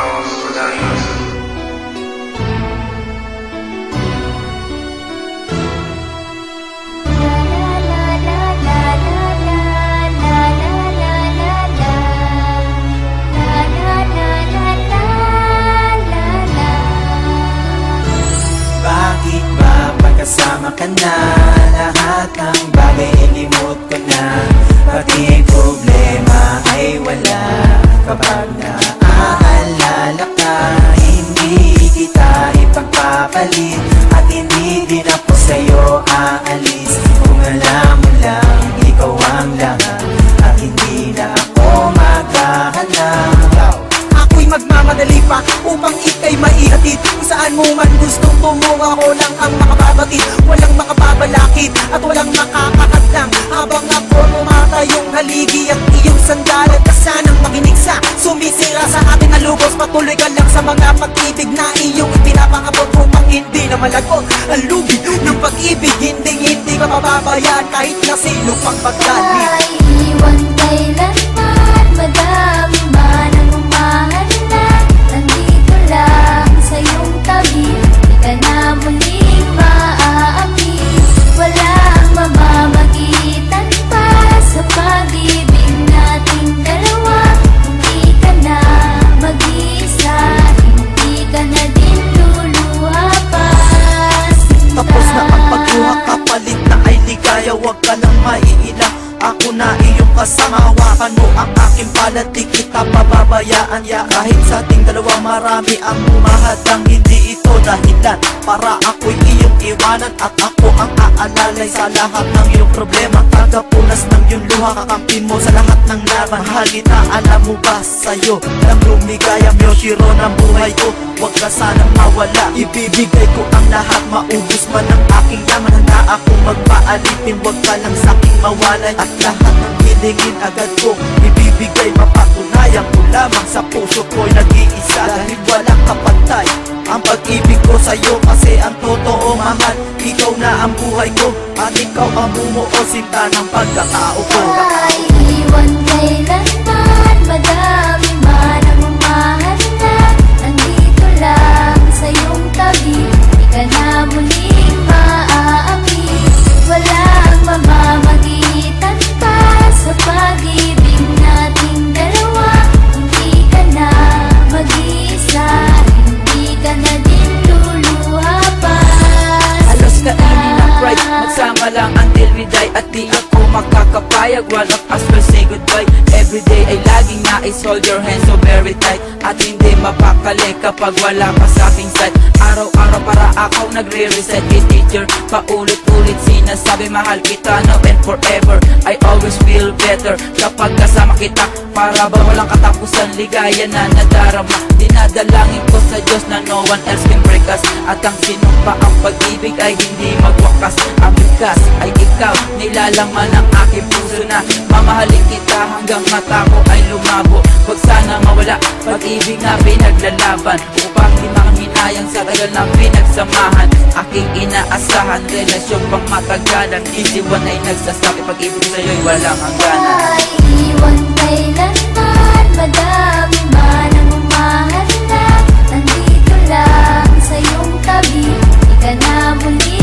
House Productions. Bakit ba pagkasama ka na, lahat ng bagay ilimot ko na, pati problema ay wala. Kapag naaalala ka, hindi kita ipagpapalit, at hindi din ako sa'yo aalis. Kung alam mo lang, ikaw ang lahat, at hindi na ako maghahanap. Ako'y magmamadali pa upang ika'y maihatid, kung saan mo man gustong tumungo, ako lang ang makababatid. Walang makababalakid at walang makakakadlang, habang ako tumatayong haligi at iyong sandalan. Kasanang makinig sa sumisira sa ating alugos, patuloy ka lang sa mga pag-ibig na iyong ipinapangabot, upang hindi na malagot ang lubi ng pag-ibig. Hindi ka mababayaan kahit na sino pang pagdalit. Ay, iwan kailanman, madami man ang umahanap, nandito lang sa iyong tabi, di ka na muling maaamin. Walang mamamagitan pa sa pag-ibig nating dalawa, hindi ka na mag-iisa, hindi ka na din luluha pa. Tapos na ang pagluha, kapalit na ay ligaya. Huwag ka nang maiilang, ako na iyong kasama. Hawakan mo ang aking palad, di kita pababayaan. Kahit sa ating dalawa marami ang humahadang, hindi ito dahilan para ako'y iyong iwanan, at ako ang aalalay sa lahat ng iyong problema. Tagapunas ng iyong luha, kakampi mo sa lahat ng laban. Mahal kita, alam mo ba sa'yo lang lumigaya, Myoshiro ng buhay ko. Huwag ka sanang mawala, ibibigay ko ang lahat, maubos man ang aking yaman. Handa akong magpaalipin, huwag ka lang sa'king mawalay, at lahat ng hilingin agad ko ibibigay. Mapatunayan ko lamang sa puso ko'y nag-iisa, dahil walang kapantay ang pag-ibig ko sa'yo. Kasi ang totoo mahal, ikaw na ang buhay ko, at ikaw ang bumuo sinta ng pagkatao ko. Ay, iwan kailanman, madami man ang umahanap, nandito lang sa iyong tabi, di ka na muling maaamin. Walang mamamagitan pa sa pag-ibig nating dalawa, hindi ka na mag-iisa, hindi ka na din luluha pa. Halos kainin ng pride, magsama lang until we die, at di ako makakapayag, one of us will say goodbye. Everyday ay laging nais, hold your hands so very tight, at hindi mapakali kapag wala ka sa aking side. Araw-araw para ako nagre-reset, kay teacher paulit-ulit sinasabi mahal kita now and forever. I always feel better kapag kasama kita, para ba walang katapusan, ligaya na nadarama. Dinadalangin ko sa Diyos na no one else can break us, at ang sinumpa ang pag-ibig ay hindi magwakas. Ang bigas ay ikaw, nilalaman ng aking puso na mamahalin kita hanggang mata ko ay lumabo. Huwag sana mawala, pag-ibig na pinaglalaban, upang di makahinayang sa tagal na pinagsamahan. Aking inaasahan, relasyon pang matagalan, isiwan ay nagsasabi, pag-ibig sa'yo'y walang hangganan. Ay, iwan kailanman, madami man ang umahanap, nandito lang sa iyong tabi, di ka na muling